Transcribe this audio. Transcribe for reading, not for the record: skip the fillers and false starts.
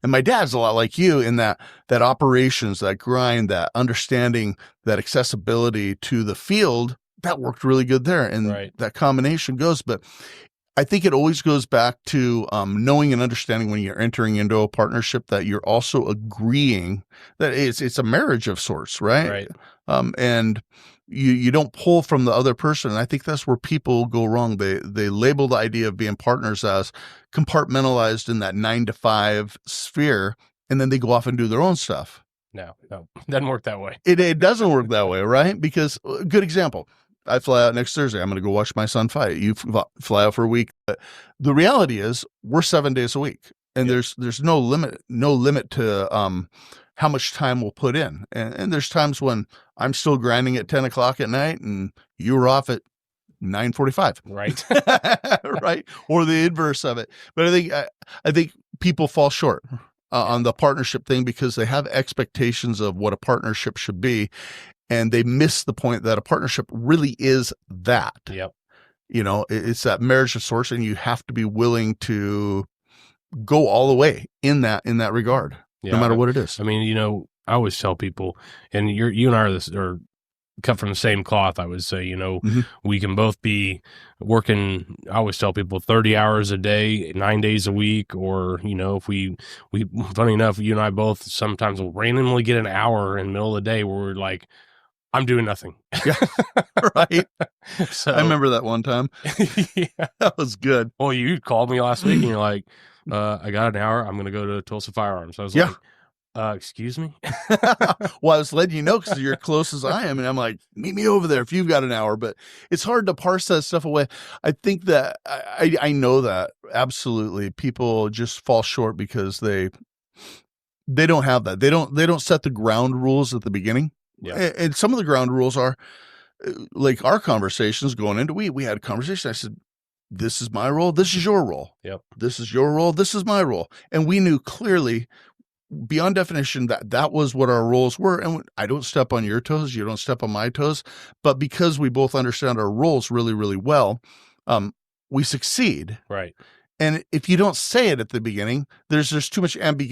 And my dad's a lot like you in that operations, that grind, that understanding, that accessibility to the field, that worked really good there. And Right. that combination goes. But I think it always goes back to knowing and understanding when you're entering into a partnership that you're also agreeing that it's a marriage of sorts, right? Right. And you don't pull from the other person. And I think that's where people go wrong. They label the idea of being partners as compartmentalized in that 9 to 5 sphere, and then they go off and do their own stuff. No, doesn't work that way. It doesn't work that way, right? Because good example. I fly out next Thursday. I'm going to go watch my son fight. You fly out for a week. The reality is we're 7 days a week, and there's no limit to how much time we'll put in. And there's times when I'm still grinding at 10 o'clock at night, and you were off at 9:45. Right. Right. Or the inverse of it. But I think people fall short on the partnership thing because they have expectations of what a partnership should be. And they miss the point that a partnership really is that. Yep. It's that marriage of sorts, and you have to be willing to go all the way in that regard, no matter what it is. I mean, I always tell people, and you and I are cut from the same cloth. I would say, we can both be working. I always tell people 30 hours a day, 9 days a week, or, if we, funny enough, you and I both sometimes will randomly get an hour in the middle of the day where we're like, I'm doing nothing. Yeah, right. So I remember that one time. Yeah. That was good. Well, you called me last week and you're like, I got an hour. I'm going to go to Tulsa Firearms. I was like, excuse me? Well, I was letting you know because you're close as I am. And I'm like, meet me over there if you've got an hour. But it's hard to parse that stuff away. I think that I know that absolutely people just fall short because they don't have that. They don't set the ground rules at the beginning. Yeah. And some of the ground rules are like our conversations going into, we had a conversation. I said, this is my role. This is your role. Yep. This is your role. This is my role. And we knew clearly beyond definition that was what our roles were. And I don't step on your toes. You don't step on my toes. But because we both understand our roles really, really well, we succeed. Right. And if you don't say it at the beginning, there's too much ambiguity.